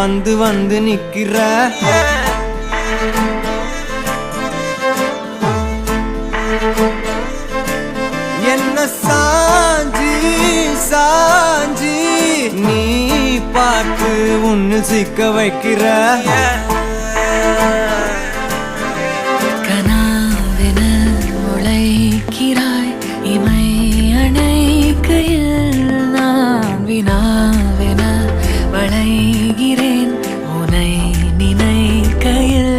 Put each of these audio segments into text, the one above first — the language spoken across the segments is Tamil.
வந்து வந்து நிக்கிற என்ன சாஞ்சி சாஞ்சி நீ பார்த்து உன்னு சிக்க வைக்கிற கனாவென முளைக்கிறாய் இமை அணைக்கையில் நான் வினாவென வளைகிறேன் உனை நினைக்கையில்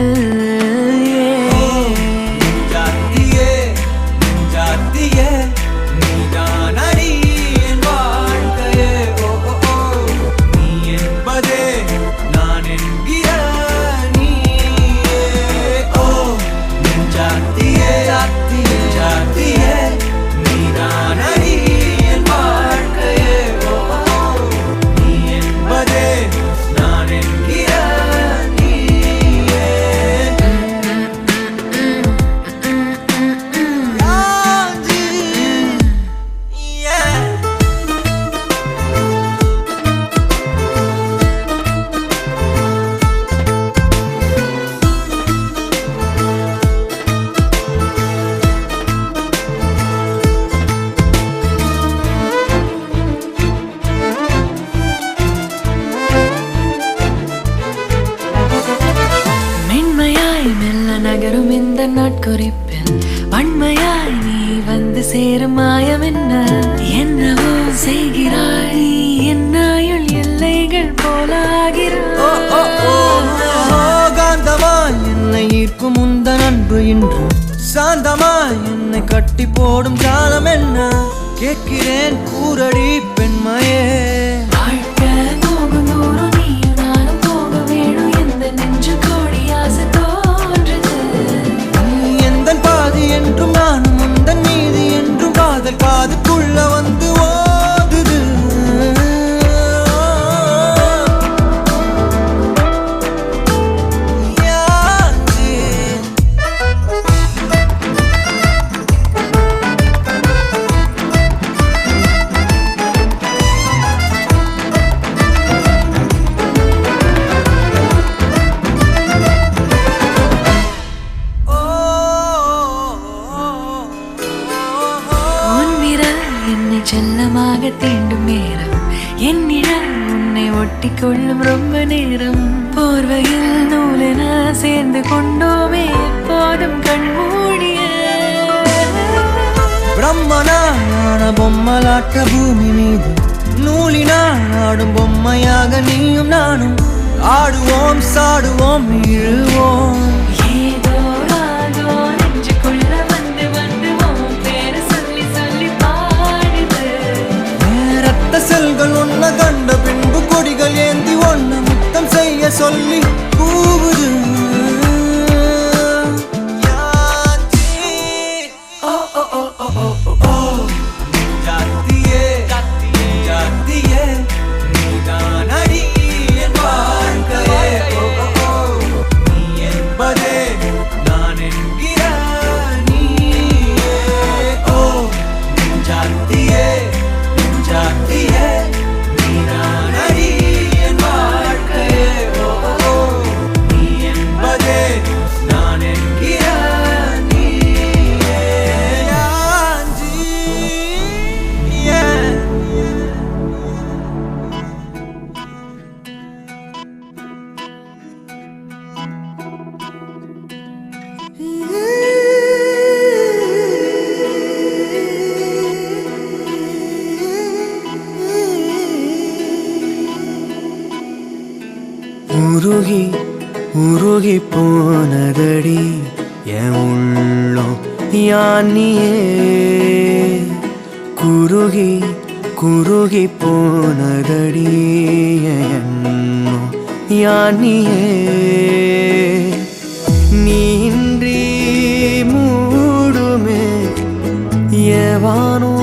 நகரும் இந்த நாட்குறிப்பில் வன்மையாய் நீ வந்து சேரும் மாயம் என்னவோ செய்கிறாய் நீ என்னாயுள் எல்லைகள் போலாகிறாய் காந்தமாய் என்னை ஈர்க்கும் உந்தன் அன்பு இன்று சாந்தமாய் என்னை கட்டி போடும் காலம் என்ன கேட்கிறேன் கூரடி பெண்மையே வாழ்க்கை போகும் தூரம் நீயும் நானும் போக வேணும் எந்த நெஞ்சு கோடி ஆசை பாதி என்றும் நானும் உந்தன் மீது என்றும் காதல் காதுக்குள்ள வந்து ஓதுது என்னை செல்லமாக தீண்டும் நேரம் என்னிடம் உன்னை ஒட்டி கொள்ளும் ரொம்ப நேரம் போர்வையில் நூலென சேர்ந்து கொண்டோமே எப்போதும் கண்மூடிய பிரம்மனான பொம்மலாட்ட பூமி மீது நூலினால் ஆடும் பொம்மையாக நீயும் நானும் ஆடுவோம் சாடுவோம் இழுவோம் ஏதோ ராகோ நெஞ்சுக்குள்ள வந்து வந்து பேரு சொல்லி சொல்லி செல்கள் ஒன்ன கண்ட பின்பு கொடிகள் ஏந்தி ஒன்ன முத்தம் செய்ய சொல்லி கூவுது உருகி உருகி போனதடி என் உள்ளம் யானியே குருகி குருகி போனதடி எண்ணம் யானியே நீன்றி மூடுமே ஏவானோ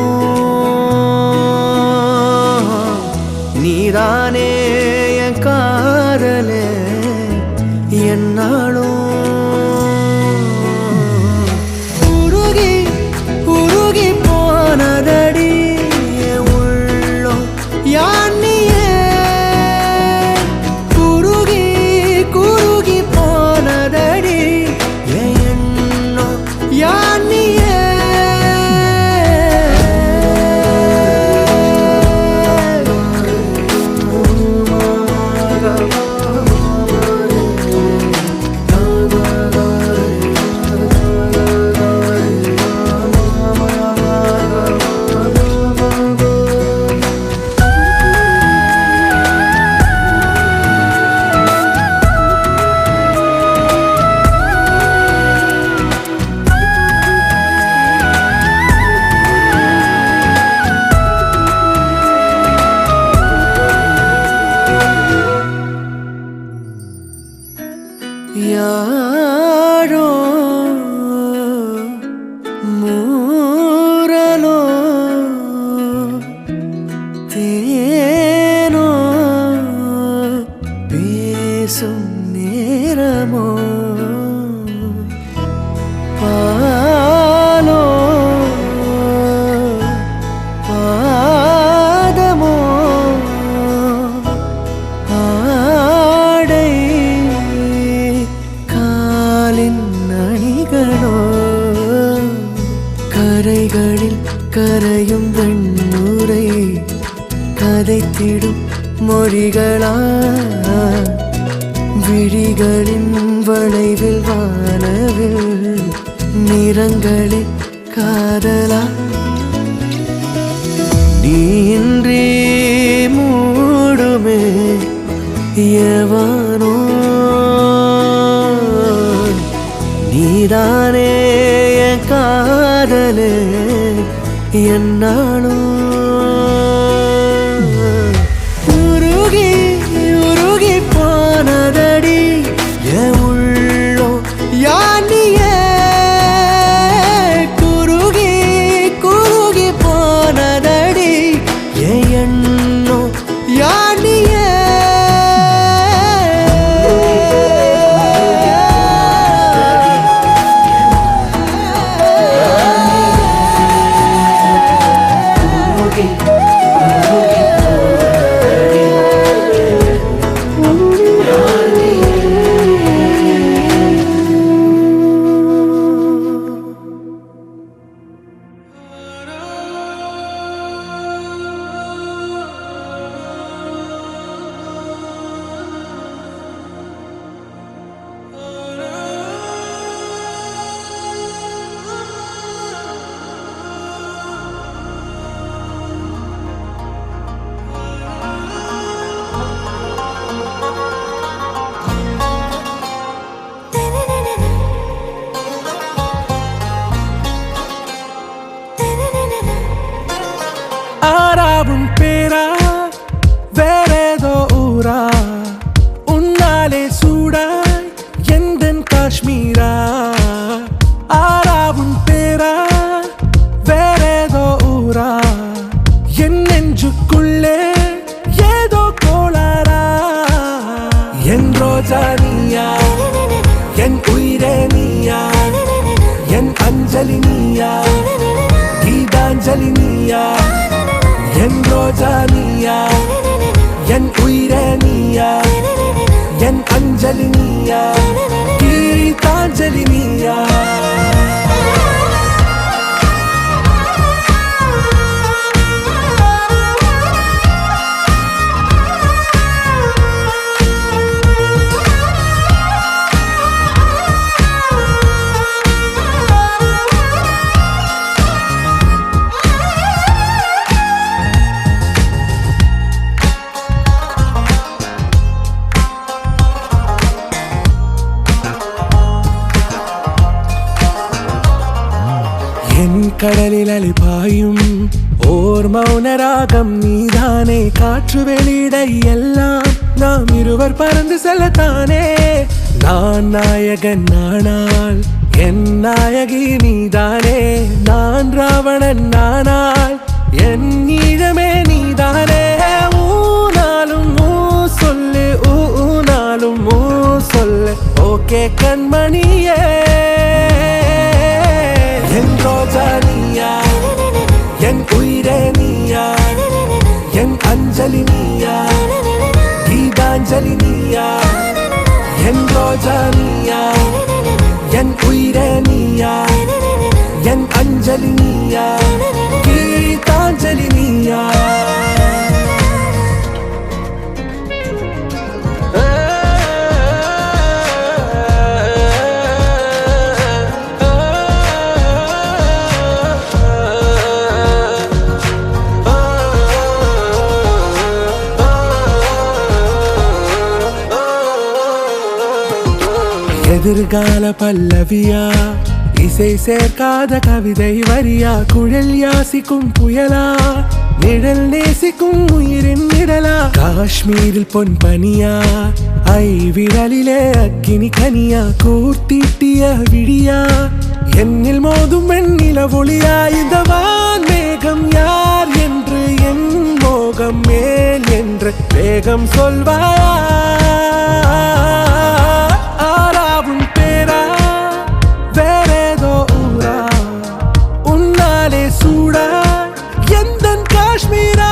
நீதானே என் காதலே என்னாலும் உருகி உருகி போனதடி உள்ளம் யானியே குரு கரைகளில் கரையும் வெண்ணுரை கதைத்திடும் மொழிகளா விழிகளின் வளைவில் வானவில் நிறங்களில் காதலா நீன்றே மூடுமே எவனோ நீதானே என் காதலே என்னாலும் உருகி உருகி போனதடி என் உள்ளோ யானியே குருகி குருகி போனதடி என் எண்ணோ யானியே ஆறாவும் பேரா வேறேதோ ஊரா உன்னாலே சூடாய் எந்தன் காஷ்மீரா ஆறாவும் பேரா வேறேதோ ஊரா என் நெஞ்சுக்குள்ளே ஏதோ கோளாரா என் ரோஜா நீயா என் உயிரே நீயா என் அஞ்சலி நீயா கீதாஞ்சலி நீயா என் ரோஜா நீயா என் உயிரே நீயா என் அஞ்சலி நீயா கீதாஞ்சலி நீயா கடலில் அலைபாயும் ஓர் மௌன ராகம் நீதானே காற்று வெளியிட எல்லாம் நாம் இருவர் பறந்து செல்லத்தானே நான் நாயகன் நானால் என் நாயகி நீதானே நான் ராவணன் நானால் என் ஈழமே நீதானே ஊனாலும் ஊ சொல்லு ஊனாலும் ஊ சொல்லு ஓகே கண்மணியே என் ரோஜா நீயா என் உயிரே நீயா என் அஞ்சலி நீயா கீதாஞ்சலி நீயா என் ரோஜா நீயா என் உயிரே நீயா என் அஞ்சலி நீயா கீதாஞ்சலி நீயா எதிர்கால பல்லவியா இசை சேர்க்காத கவிதை வரியா குழல் யாசிக்கும் புயலா நிழல் நேசிக்கும் உயிரின் நிழலா காஷ்மீரில் பொன் பனியா ஐ விரலிலே அக்கினி கனியா கூர்த்தீட்டிய விழியா என்னில் மோதும் வெண்ணில ஒளியா இந்த வான் மேகம் யார் என்று என் மோகம் மேல் என்று வேகம் சொல்வாயா ஆறாவும் பேரா வேறேதோ ஊரா உன்னாலே சூடா எந்தன் காஷ்மீரா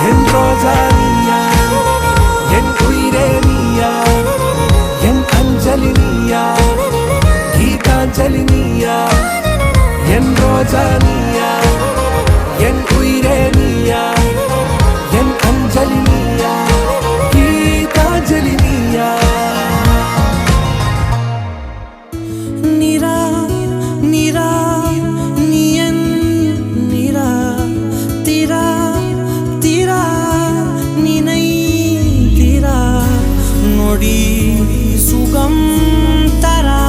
என் ரோஜா நீயா என் உயிரே நீயா என் அஞ்சலி நீயா கீதாஞ்சலி நீயா என் ரோஜா நீயா, என் உயிரே நீயா, என் அஞ்சலி நீயா, கீதாஞ்சலி நீயா. நிரா நிரா நீயன் நிரா திரா திரா நினை திரா நொடி சுகம் தரா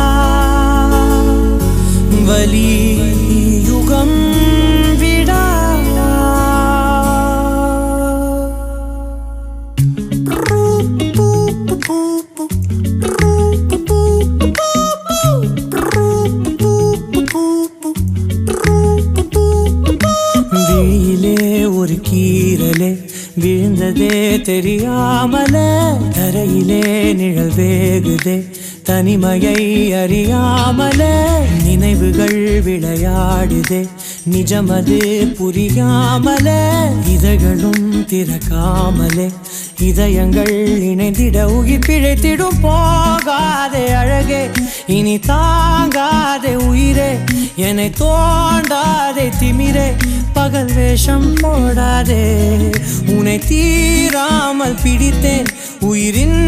வலி யுகம் விடா. விழியிலே ஒரு கீரலே விழுந்ததே தெரியாமலே, தரையிலே நிழல் வேகுதே தனிமையை அறியாமலே, நினைவுகள் விளையாடுதே நிஜமது புரியாமலே, இதழ்களும் திறக்காமலே இதயங்கள் இணைந்திட உயிர் பிழைத்திடும். போகாதே அழகே இனி தாங்காதே உயிரே, என்னை தோண்டாதே திமிரே, பகல் வேஷம் போடாதே. உன்னை தீராமல் பிடித்தேன், உயிரின்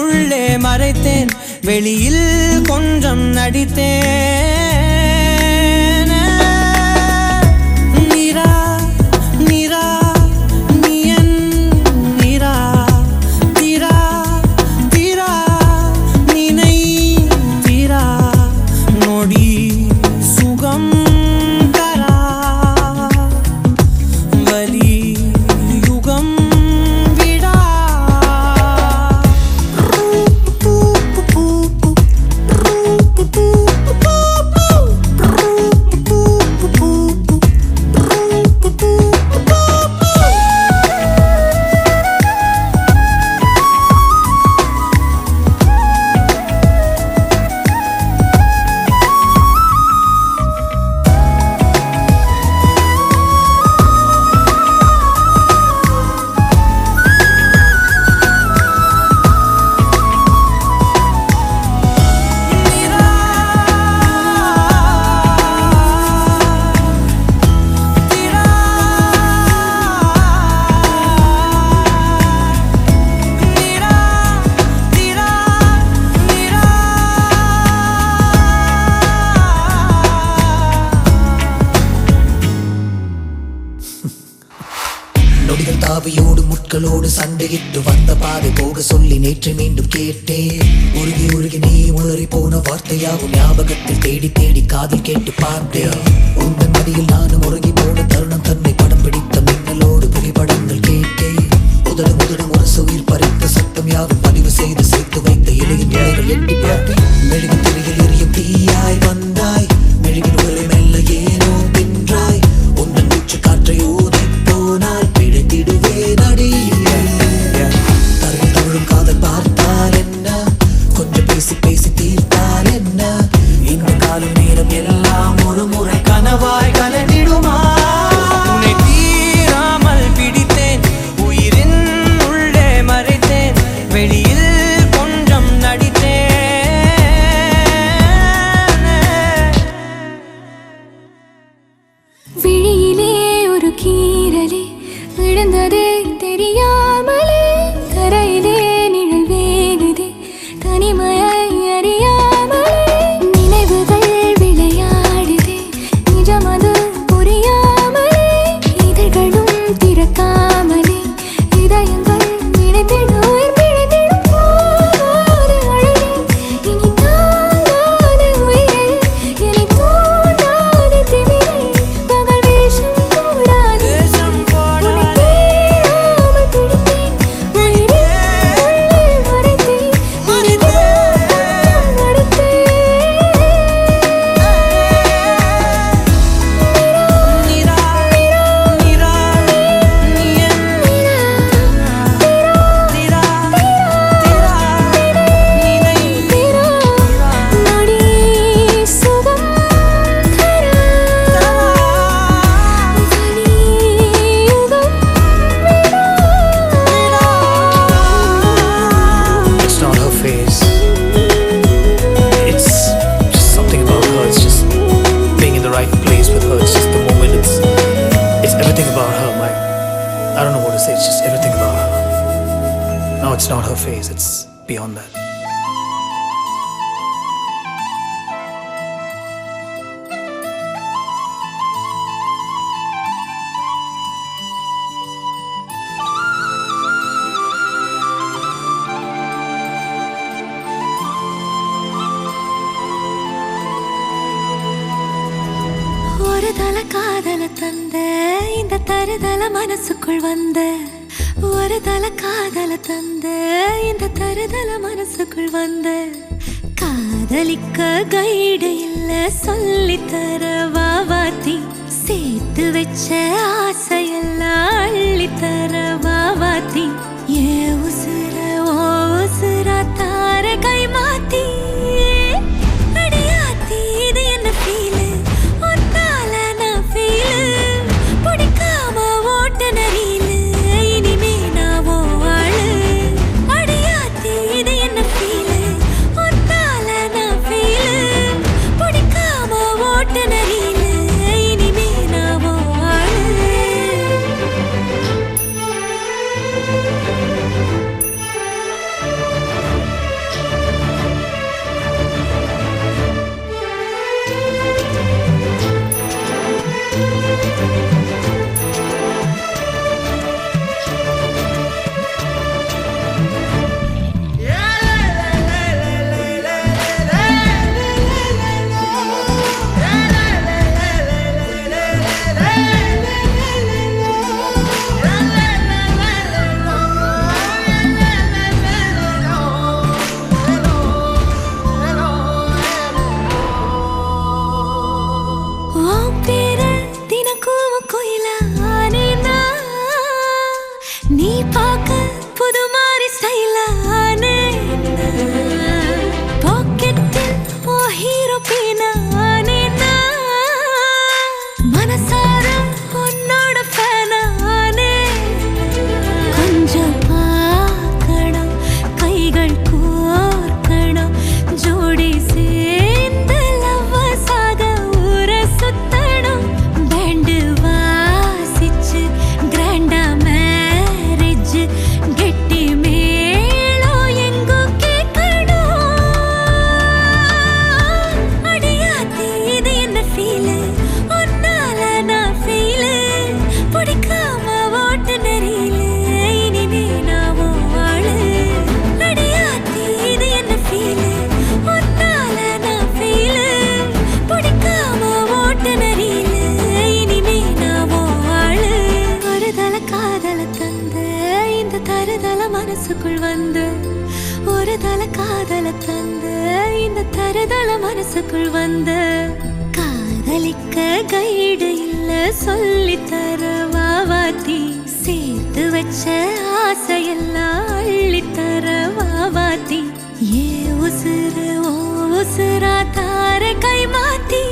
உள்ளே மறைத்தேன், வெளியில் கொஞ்சம் நடித்தேன். நிரா நிரா நீயன் நிரா திரா திரா நினை திரா நொடி சுகம் தரா வலி யுகம் விடா. நொடிகள் தாவியோடு முட்களோடு சண்டையிட்டு வந்த பாதை போக சொல்லி நேற்று மீண்டும் கேட்டேன். உருகி உருகி நீ உளறி போன வார்த்தையாகும் ஞாபகத்தில் தேடி தேடி காதில் கேட்டு பார்த்தேன். உங்கள் மடியில் நானும் உருகி போன தருணம் தன்னை படம் பிடித்த மின்னலோடு புகைப்படங்கள் கேட்டேன். உதடு உதடு ஒரு உயிர் பறித்த சத்தம் யாவும் பதிவு செய்து சேர்த்து வைத்த இலையின் இலைகள் எட்டி பார்த்தேன். மெழுகு திரையில் எரியும் தீயாய் வந்தாய், மெழுகின் உங்களை மெல்ல ஏனோ தின்றாய், உந்தன் மூச்சு காற்றை ஊதி போனால் பிழைத்திடுவேன் அடி. தரும் தவழும் காதல் பார்த்தால் என்ன, கொஞ்சம் பேசி பேசி தீர்த்தால் என்ன, இந்த காலம் நேரம் எல்லாம் ஒரு முறை கனவாய் கலந்திடும். it's not her face, it's beyond that. ஒரு தல காதல தந்த இந்த தருதல மனசுக்குள் வந்த ஒரு தல காதல தந்த இந்த தருதல மனசுக்குள் வந்த காதலிக்க கைடு இல்ல சொல்லித்தர வாவாத்தி சேர்த்து வச்ச ஆசையெல்லாம் அள்ளித்தர வாவாத்தி ஏ உசுர ஓ உசுரா தார கை மாத்தி அடியாத்தி இது என்ன ஃபீலு நீ பார்க்க புது மாதிரி ஸ்டைலானே பாக்கெட்டில் ஓ ஹீரோ பீனானே மனசார உன்னோட ஃபேனானே கொஞ்சம் பார்க்கணும் கைகள் கோர்க்கணும் ஜோடி சேர்ந்து லவ்வர்ஸாக ஊர சுத்தணும் பேண்டு வாசிச்சு கிராண்டா கெட்டி மேளோ எங்கோ கேட்கணும் அடியாத்தி இது என்ன ஃபீலு ஒன்னால நான் ஃபீலு பிடிக்காம ஓட்டு நெறியில இனிமே நான் வாழு அடியாத்தி இது என்ன ஃபீலு ஒன்னால நான் ஃபீலு பிடிக்காம ஓட்டு நெறியில இனிமே நான் வாழு ஒரு தல காதல தந்த இந்த தருதல மனசுக்குள் வந்து ஒரு தல காதல தந்த இந்த தருதல மனசுக்குள் வந்து காதலிக்க கைடு இல்ல சொல்லித்தர வாவாத்தி சேர்த்து வச்ச ஆசையெல்லாம் அள்ளித்தர வாவாத்தி ஏ உசுறு ஓ உசுரா தார கை மாத்தி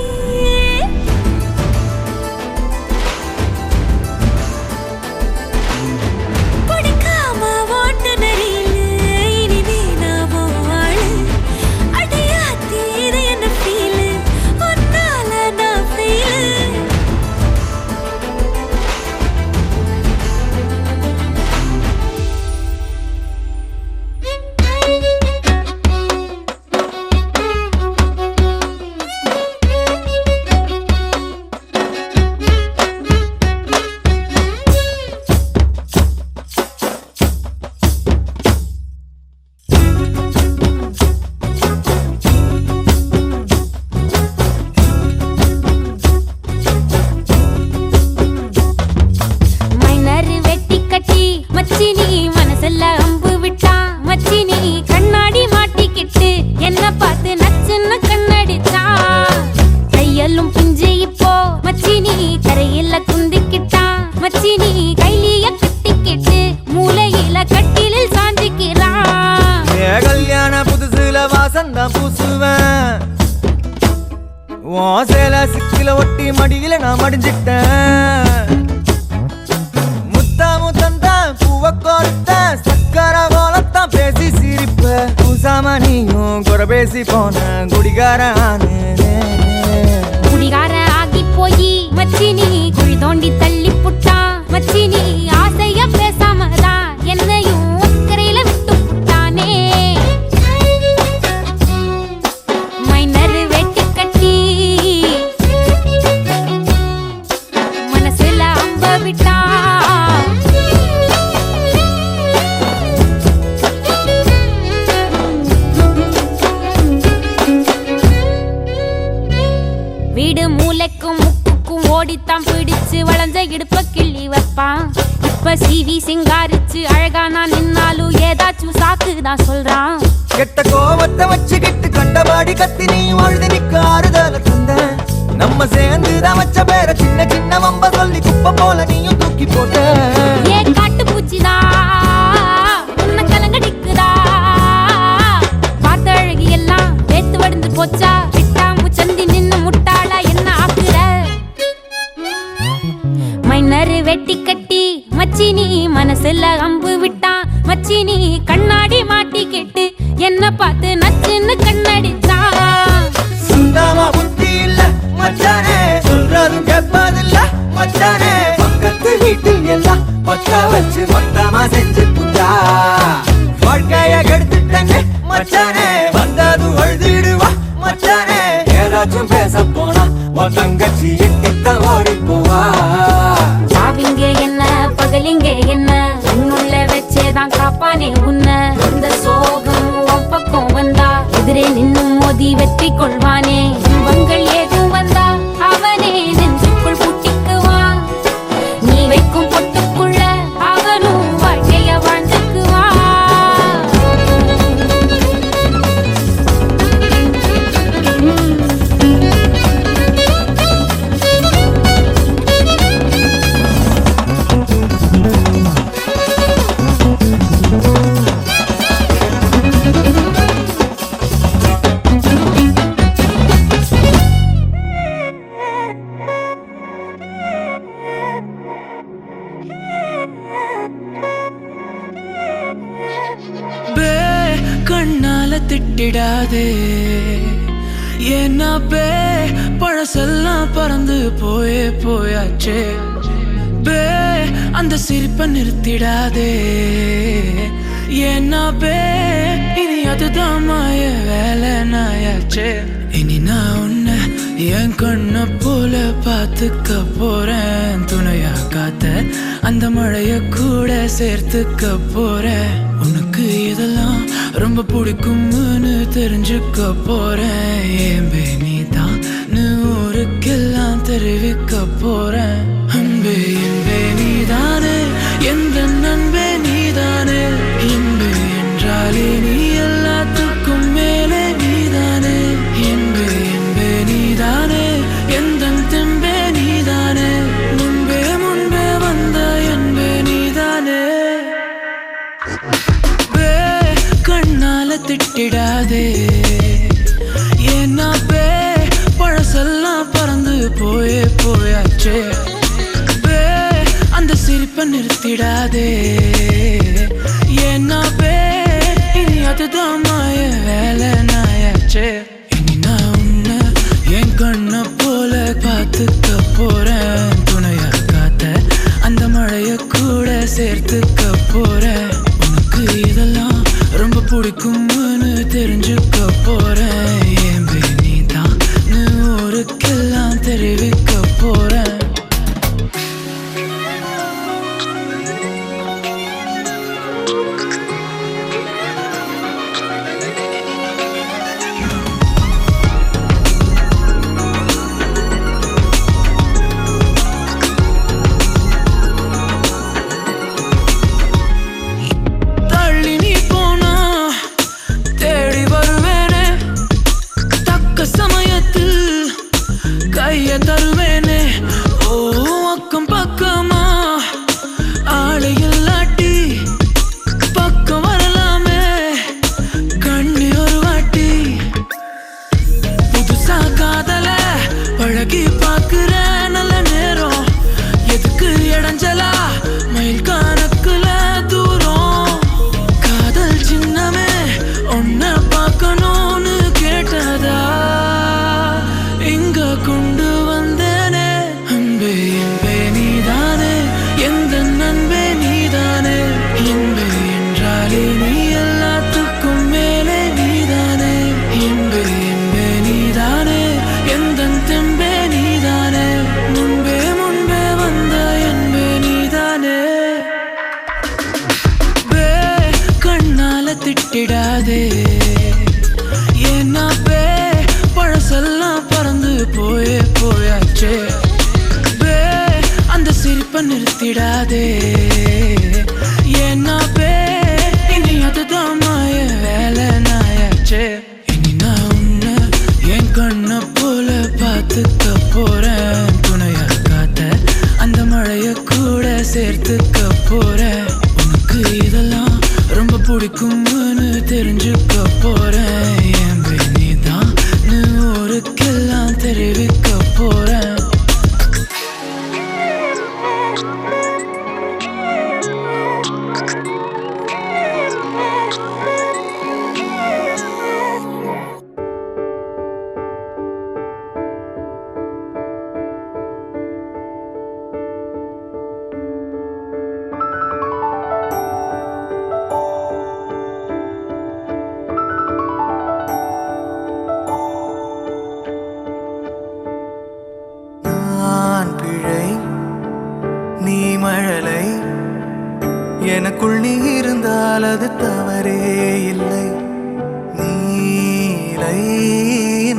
பூசுவேன் சேல சிக்கில ஒட்டி மடியில நான் மடிஞ்சிட்டேன் முத்தா முத்தந்தா பூவ கோர்த்த சக்கர போலத்தான் பேசி சிரிப்ப பூசாம நீயும் குறை பேசி போன குடிகார குடிகார ஆகி போய் மச்சினி குழி தோண்டி தள்ளி புட்டா மச்சினி ஆசைய பேசாமதான் என்னையும் அக்கறையில விட்டு வீடு மூளைக்கும் முக்குக்கும் ஓடித்தான் பிடிச்சு வளைஞ்ச இடுப்ப கிள்ளி வைப்பான். இப்ப சிவி சிங்காரிச்சு அழகா நான் நின்னாலும் ஏதாச்சும் சாக்கு தான் சொல்றான். கெட்ட கோவத்தை வச்சுக்கிட்டு கண்டபாடி கத்தி நீ வாழ்ந்து நிக்க ஆறுதல தந்த. நம்ம சேர்ந்துதான் வச்ச பேர சின்ன சின்ன வம்ப சொல்லி குப்பை போல நீயும் தூக்கி போட்ட. ஏ காட்டு பூச்சிதா உன்ன கலங்கடிக்குதா, பார்த்த அழகி எல்லாம் வேத்து வடிந்து போச்சா, விட்டாமு சந்தி நின்னு முட்டாளா என்ன ஆக்குற. மைனரு வெட்டி கட்டி மச்சினி மனசுல அம்பு விட்டான். மச்சினி கண்ணாடி மாட்டி கேட்டு என்ன பார்த்து நச்சுன்னு கண்ணடிச்சான். சுத்தமா புத்தி இல்ல மச்சானே, சொல்றதும் கேட்பதில்ல மச்சானே. பக்கத்து வீட்டில் எல்லாம் பக்கா வச்சு மொத்தமா செஞ்சு புட்டா. வாழ்க்கைய கெடுத்துட்டேன்னு மச்சானே, வந்தது அழுதிடுவா மச்சானே. ஏதாச்சும் பேச போனா உன் தங்கச்சி எட்டித்தான் ஓடி போவா. சாவிங்க என்ன பகலிங்க என்ன, உன்னுள்ள வச்சேதான் காப்பானே உன்ன. இந்த சோகம் உன் பக்கம் வந்தா எதிரே நின்னு மோதி வெற்றி கொள்வானே. இவங்கள் ஏதும் வந்தா அவனே நெஞ்சுக்குள் பூட்டிக்குவான். நீ வைக்கும் பொட்டுக்குள்ள அவனும் வாழ்க்கைய வாழ்ந்துக்குவான். கண்ணால திட்டிடாதே ஏன்னா பே பழசெல்லாம் பறந்து போயாச்சே. பே அந்த சிரிப்பை நிறுத்திடாதே ஏன்னா பே இனி அதுதான் மாய வேலை நாயாச்சே. இனி நான் உன்னை என் கண்ண போல பார்த்துக்க போறேன். துணையா காத்த அந்த மழைய கூட சேர்த்துக்க போறேன். உனக்கு இதெல்லாம் ரொம்ப பிடிக்கும்னு தெரிஞ்சுக்க போறேன். ஏம்பே நீதான் ஊருக்கெல்லாம் தெரிவிக்க போறேன். அன்பே என்பே நீதானே, எந்த நண்பே நீதானே. என்பே என்றாலே நீ எல்லாத்துக்கும் மேலே நீதானே. என்பே என்பே நீதானே, எந்த தெம்பே நீதானே. முன்பே முன்பே வந்த என்பே நீதானே. கண்ணால திட்டிடாதே ஏன்னா பே பழசெல்லாம் பறந்து போயாச்சே. பே அந்த சிரிப்பை நிறுத்திடாதே ஏன்னா பே இனி அதுதான் மாய வேலை நாயாச்சே. இனி நான் உன்னை என் கண்ண போல பார்த்துக்க போறேன். துணையா காத்த அந்த மழைய கூட சேர்த்துக்க போறேன். உனக்கு இதெல்லாம் ரொம்ப பிடிக்கும்னு தெரிஞ்சுக்க போறேன். ஏம்பே நீதான் ஊருக்கெல்லாம் தெரிவிக்க போறேன். தருவேனே ஓ அக்கம் பக்கமா ஆளை இல்லாட்டி பக்கம் வரலாமே. கண்ணி ஒரு வாட்டி புதுசா காதல பழகி பாக்குற நல்ல நேரம். எதுக்கு இடைஞ்சலா மயில் கணக்குல தூரம். காதல் சின்னமே ஒன்ன பார்க்கணும்னு கேட்டதா இங்க கொண்டு வந்தேனே. அன்பே என்பே நீதானே, எந்த நண்பே நீதானே. என்பே என்றாலே நீ எல்லாத்துக்கும் மேலே நீதானே. என்பே என்பே நீதானே, எந்த தெம்பே நீதானே. விடாதே என்ன இனி அதுதான் மாய வேலை நாயாச்சே இனி நான் உன்னை என் கண்ண போல பார்த்துக்க போறேன் துணையா காத்த அந்த மழைய கூட சேர்த்துக்க போறேன் உனக்கு இதெல்லாம் ரொம்ப பிடிக்கும்னு தெரிஞ்சுக்க போறேன் என் நீதான் ஊருக்கெல்லாம் தெரிவிக்க போறேன் நீ மழலை எனக்குள் நீ இருந்தால் அது தவறே இல்லை நீலை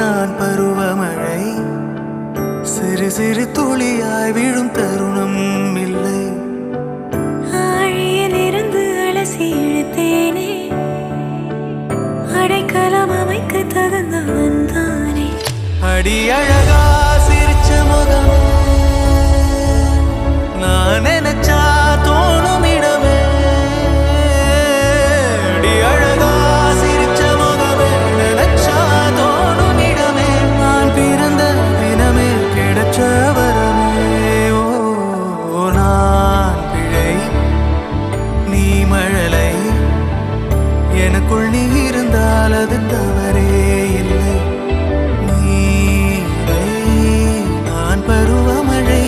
நான் பருவமழை சிறு சிறு துளியாய் விழும் தருணம் இல்லை ஆழியிலிருந்து அலசி இழுத்தேனே அடைக்கலம் அமைக்க தகுந்தவன் தானே அடி அழகா சிரிச்ச முகம் நான் நினைச்சா தோணும் இடமே அடி அழகா சிரிச்ச முகமே நினைச்சா தோணும் இடமே நான் பிறந்த தினமே கிடைச்ச வரமே ஓ நான் பிழை நீ மழலை எனக்குள் நீ இருந்தால் அது தவறே இல்லை நான் பருவமழை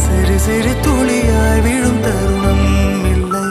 சிறு சிறு துளியாய் விழும் தருணம் இல்லை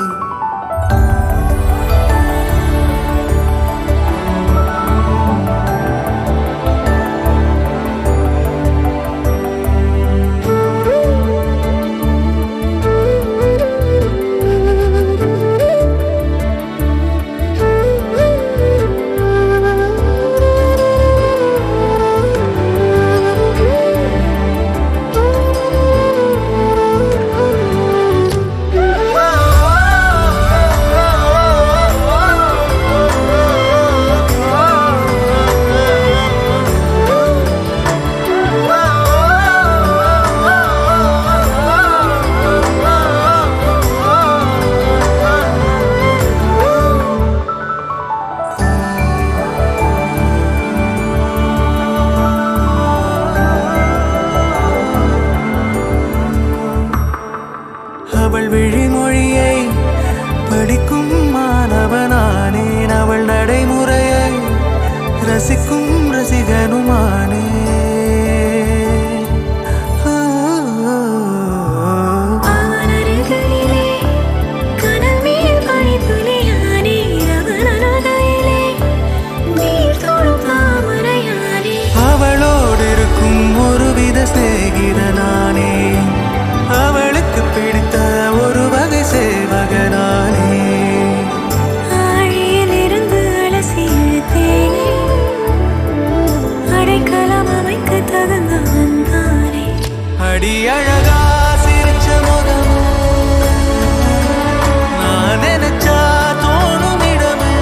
அவள் விழிமொழியை படிக்கும் மாணவனானேன் அவள் நடைமுறையை ரசிக்கும் ரசிகனுமானே அவளோடு இருக்கும் ஒருவித சிநேகிதனானே அவளுக்கு பிடித்த ஒரு வகை சேவகனானே ஆழியிலிருந்து அலசி இழுத்தேனே அடைக்கலம் அமைக்க தகுந்தவன் தானே அடி அழகா சிரிச்ச முகம் நான் நினைச்சா தோணும் இடமே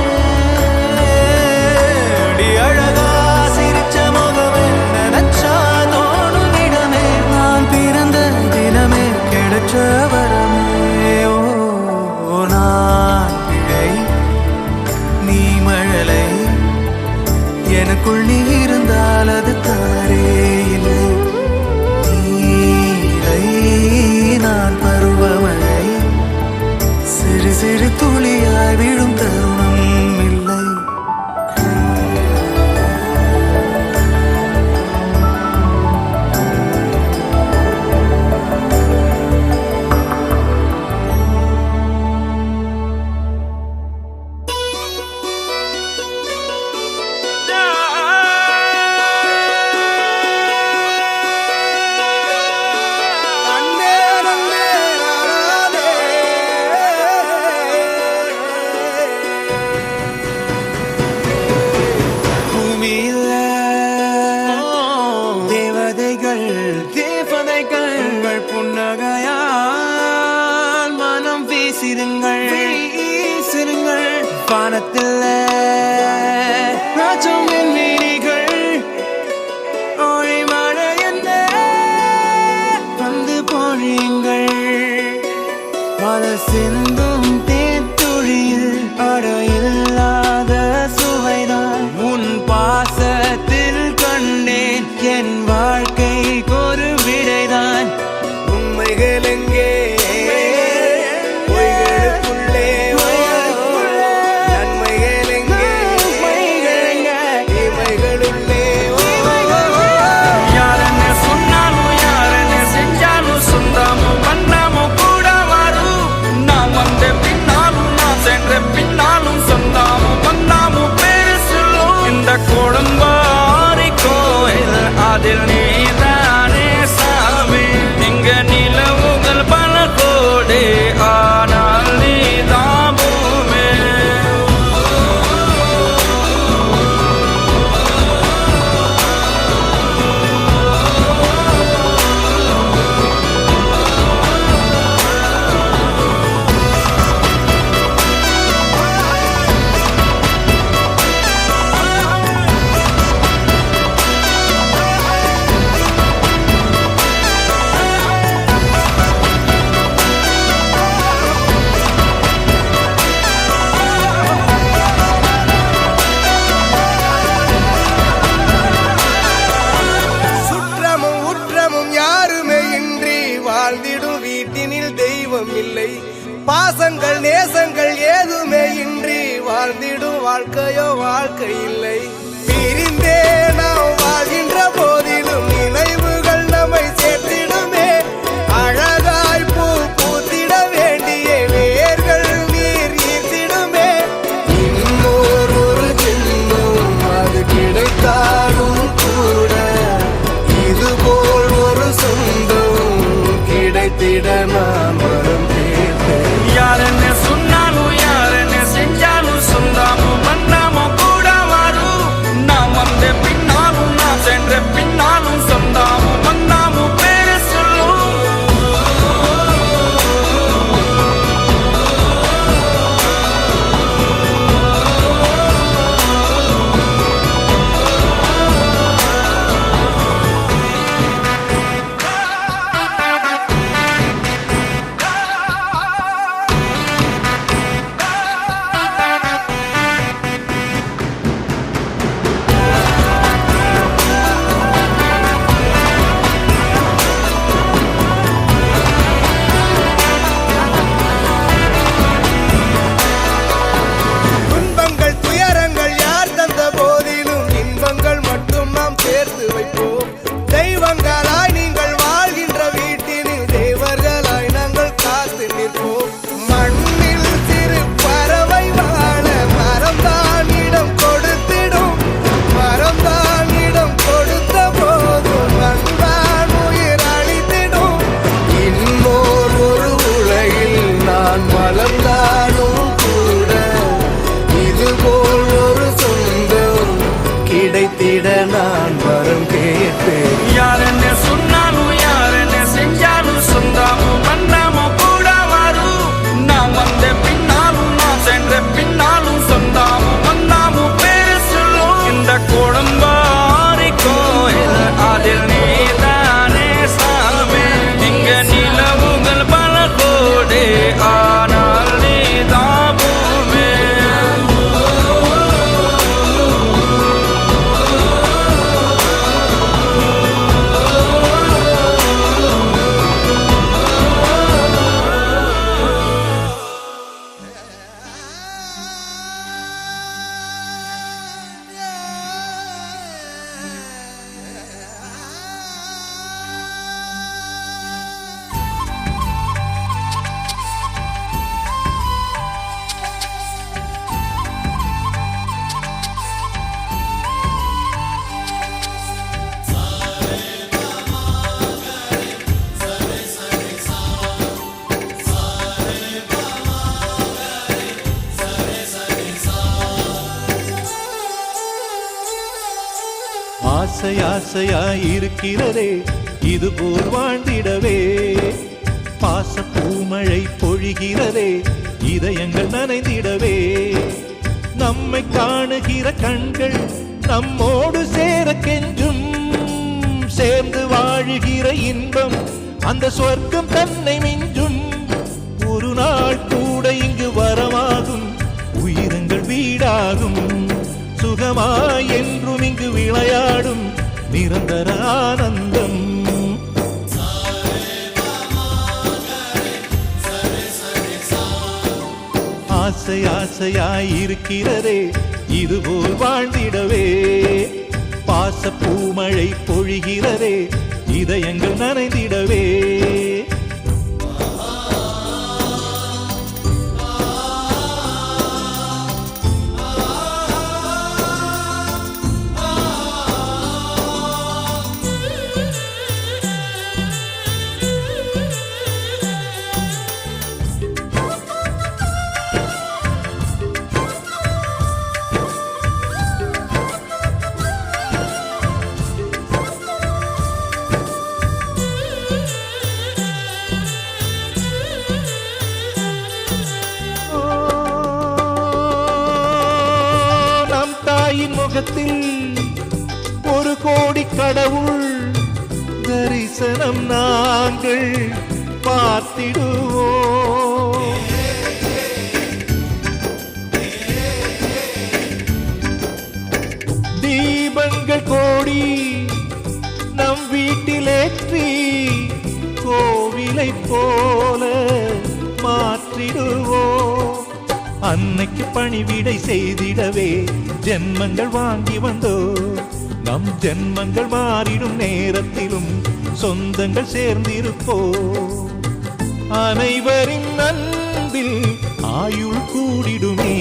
அடி அழகா சிரிச்ச முகமே நினைச்சா தோணும் இடமே நான் பிறந்த தினமே கிடைச்ச வரமே ஓ நான் பிழை நீ மழலை எனக்குள் நீ இருந்தால் அது தவறே இல்லை நீலை சிந்தும் தேத்துழியில் அடையில்லாத சுவைதான் உன் பாசத்தில் கண்டேன் என் வாழ்க்கைக்கு ஒரு விடைதான் உண்மைகள் எங்கே பொய்களுக்குள்ளே நன்மைகள் எங்கே தீமைகளுள்ளே யாரன்னு சொன்னாலும் யாரன்னு செஞ்சாலும் சொந்தாமும் பண்ணாமும் கூட வரும் நான் வந்த பின்னாலும் நான் சென்ற பின்னாலும் சொந்தாமும் பண்ணாமும் பேரு சொல்லும் இந்த கொடும்பாரி கோயில் அதில் நீதானே சாமி இங்க நிலவுகள் பல கோடி ஆனால் நீதான் பூமி சுற்றமும் உற்றமும் யாருமே இன்றி வாழ்ந்திடும் வீட்டினில் தெய்வம் இல்லை பாசங்கள் நேசங்கள் ஏதுமே இன்றி வாழ்ந்திடும் வாழ்க்கையோ வாழ்க்கை இல்லை பிரிந்தே நாம் வாழ்கின்ற போதிலும் நினைவுகள் நம்மை சேர்த்திடுமே அழகாய் பூ பூத்திட வேண்டிய வேர்கள் நீர் ஈர்த்திடுமே இன்னொரு ஜென்மம் அது கிடைத்தாலும் கூட இதுபோல் ஒரு சொந்தம் கிடைத்திட நான் வரம் கேட்டேன் யாரன்னு சொன்னாலும் யாரன்னு செஞ்சாலும் சொந்தாமும் பண்ணாமும் கூட வரும் நான் வந்த பின்னாலும் நான் சென்ற பின்னாலும் சொந்தாமும் பண்ணாமும் பேரு சொல்லும் துன்பங்கள் துயரங்கள் யார் தந்த போதிலும் இன்பங்கள் மட்டும் நாம் சேர்த்து வைப்போம் தெய்வங்களாய் நீங்கள் வாழ்கின்ற வீட்டினில் தேவர்களாய் நாங்கள் காத்து நிற்போம் மண்ணில் சிறு பறவை வாழ மரம்தான் இடம் கொடுத்திடும் மரம்தான் இடம் கொடுத்த போதும் மண்தான் உயிர் அளித்திடும் இன்னொரு ஒரு உலகில் நான் வளர்ந்தாலும் கூட இதுபோல் ஒரு சொந்தம் கிடைத்திட நான் வரம் கேட்பேன் யாரன்னு சொன்னாலும் யாரன்னு செஞ்சாலும் சொந்தாமும் பண்ணாமும் கூட வரும் நான் வந்த பின்னாலும் நான் சென்ற பின்னாலும் சொந்தாமும் பண்ணாமும் பேரு சொல்லும் இந்த கொடும்பாரி கோயில் அதில் நீதானே சாமி இங்க நிலவுகள் பல கோடி ஆனால் நீதான் பூமி ஆசை ஆசையாயிருக்கிறதே இதுபோல் வாழ்ந்திடவே பாச பூமழை பொழிகிறதே இதயங்கள் நனைந்திடவே நம்மை காணுகிற கண்கள் நம்மோடு சேர கெஞ்சும் சேர்ந்து வாழுகிற இன்பம் அந்த சொர்க்கம் தன்னை மிஞ்சும் ஒரு நாள் கூட இங்கு வரமாகும் உயிரங்கள் வீடாகும் சுகமாய் என்றும் இங்கு விளையாடும் நிரந்தர ஆனந்தம் ஆசை ஆசையாய் இருக்கிறதே இதுபோல் வாழ்ந்திடவே பாச பூமழை பொழிகிறதே இதயங்கள் நனைந்திடவே முகத்தில் ஒரு கோடி கடவுள் தரிசனம் நாங்கள் பார்த்திடுவோம் தீபங்கள் கோடி நம் வீட்டிலேற்றி கோவிலை போல மாற்றிடுவோம் அன்னைக்கு பணிவிடை செய்திடவே ஜென்மங்கள் வாங்கி வந்தோ நம் ஜென்மங்கள் மாறிடும் நேரத்திலும் சொந்தங்கள் சேர்ந்திருப்போ அனைவரின் அன்பில் ஆயுள் கூடிடுமே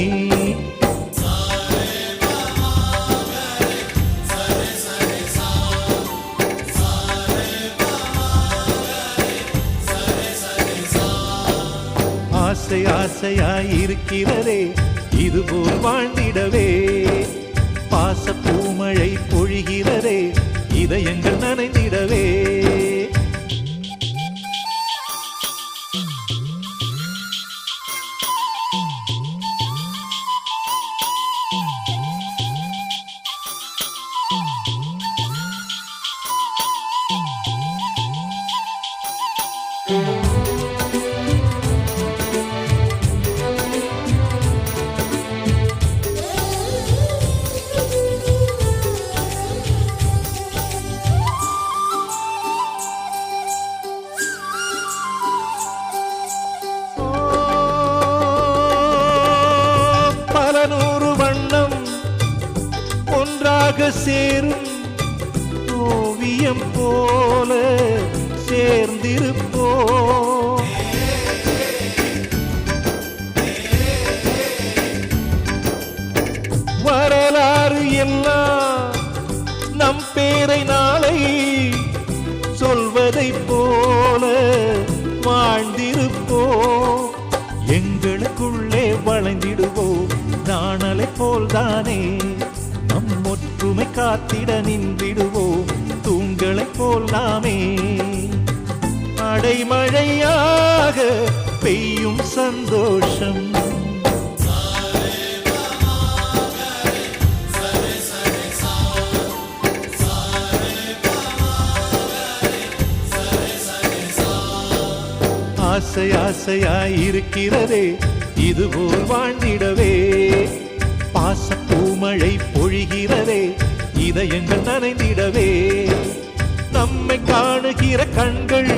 ஆசை ஆசையாய் இருக்கிறதே இதுபோல் வாழ்ந்திடவே பாச பூமழை பொழிகிறதே இதயங்கள் நனைந்திடவே சேரும் ஓவியம் போல சேர்ந்திருப்போ வரலாறு எல்லாம் நம் பேரை நாளை சொல்வதை போல வாழ்ந்திருப்போ எங்களுக்குள்ளே வளைந்திடுவோம் நாணலை போல்தானே நம் ஒற்றுமை காத்திட நின்றிடுவோம் தூண்களை போல் நாமே அடைமழையாக பெய்யும் சந்தோஷம் ஆசை ஆசையாய் இருக்கிறதே இதுபோல் வாழ்ந்திடவே பாச பூமழை பொழிகிறதே இதயங்கள் நனைந்திடவே நம்மை காணுகிற கண்கள்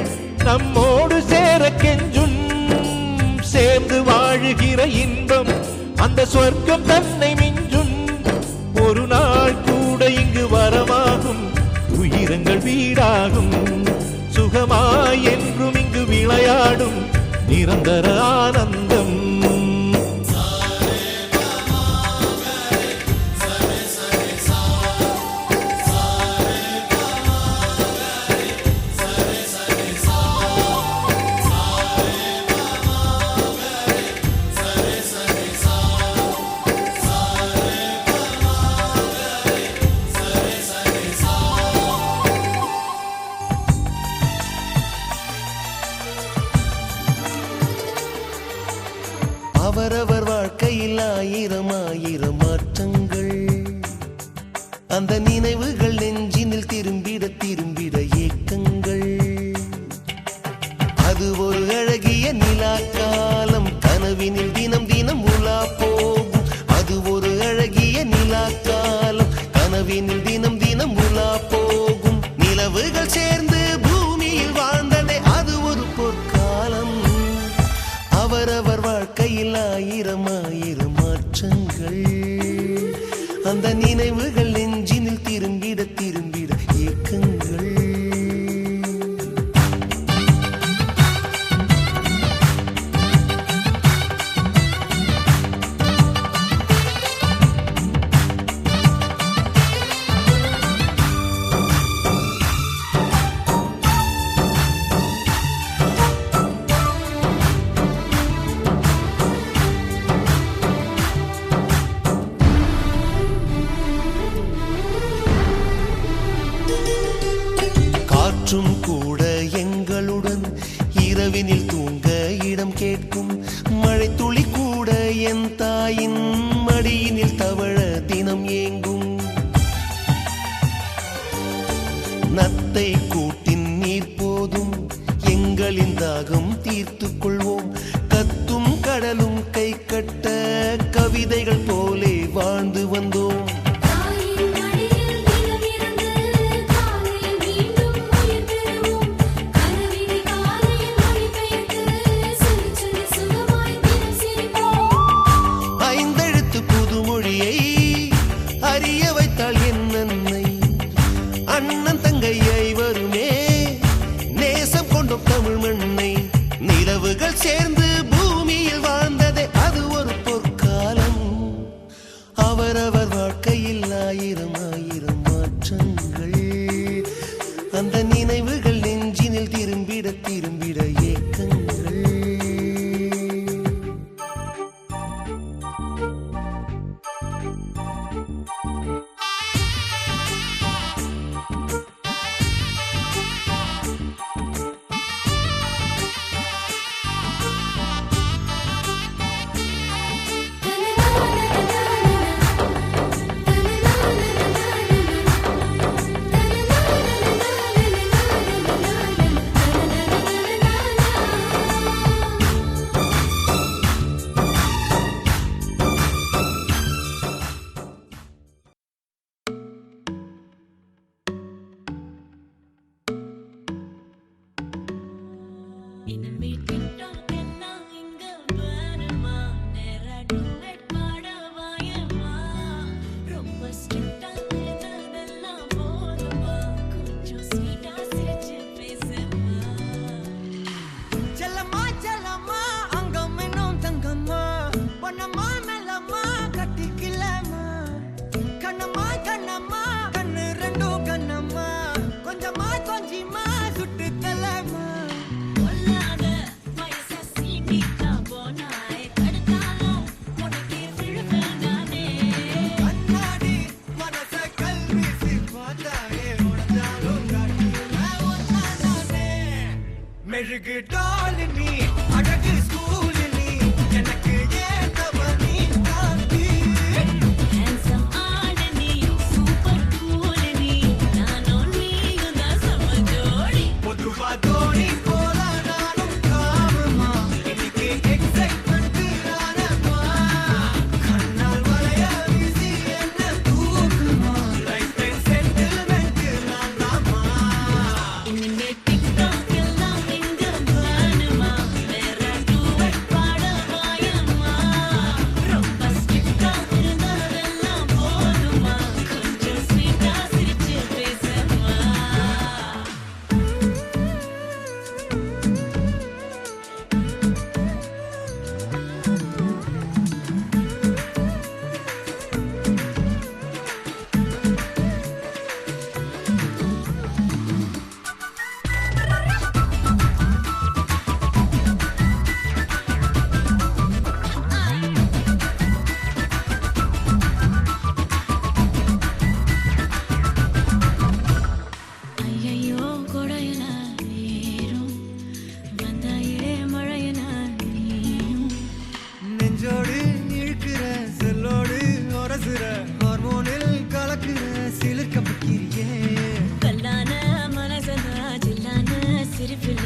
நம்மோடு சேர கெஞ்சும் சேர்ந்து வாழுகிற இன்பம் அந்த சொர்க்கம் தன்னை மிஞ்சும் ஒரு நாள் கூட இங்கு வரமாகும் உயிரங்கள் வீடாகும் சுகமாய் என்றும் இங்கு விளையாடும் நிரந்தர ஆனந்தம் அவரவர் வாழ்க்கையில் ஆயிரம் ஆயிரம் மாற்றங்கள் அந்த நினைவுகள் நெஞ்சினில் திரும்பிட திரும்பிட ஏக்கங்கள் அது ஒரு அழகிய நிலா காலம் வானம் கூட எங்களுடன் இரவினில் தூங்க இடம் கேட்கும். மழை துளி கூட என் தாயின் மடியினில் தவழ தினம் ஏங்கும். நத்தை கூட்டின் நீர் போதும் எங்களின் தாகம் தீர்த்து கொள்வோம். கத்தும் கடலும் கை கட்ட கவிதைகள் போலே வாழ்ந்து வந்தோம். ஐந்தெழுத்து புதுமொழியை அறிய வைத்தாள் என் அன்னை. அண்ணன் தங்கையை வருமே நேசம் கொண்டோம் தமிழ் மண்ணை. நிலவுகள் சேர்ந்து பூமியில் வாழ்ந்ததே அது ஒரு பொற்காலம். அவரவர் வாழ்க்கையில் ஆயிரம் ஆயிரம் மாற்றங்கள். அந்த நினைவுகள் நெஞ்சினில் திரும்பிட திரும்பிட ஏக்கங்கள். மெழுகு டாலினி அழகு ஸ்கூலினி எனக்கு ஏத்தவ நீ காந்தி. ஹேண்ட்ஸம் ஆடனி சூப்பர் கூலனி நானும் நீயும் தான் சம ஜோடி. பொதுவா தோனி போல நானும் காமமா இன்னைக்கு எக்ஸைட்மெண்ட் ஆனமா. கண்ணால் வளைய வீசி என்ன தூக்குமா லைஃப் டைம் செட்டில்மெண்ட் நான் தாமா. இனிமே டிக்டாக் எல்லாம் எங்க வேணுமா வேற டூவெட் பாடவாயம்மா. ரொம்ப ஸ்ட்ரிக்டா இருந்ததெல்லாம் போதுமா கொஞ்சம் ஸ்வீட்டா சிரிச்சு பேசம்மா. ஐயையோ கொடையன ஏறும் வந்தாயே மழையன நீயும். நெஞ்சோடு இழுக்கிற செல்லோடு உரசுற ஹார்மோனில் கலக்குற சிலிர்க்க பக்கிரியே. கல்லான மனசன ஜில்லான சிரிப்புல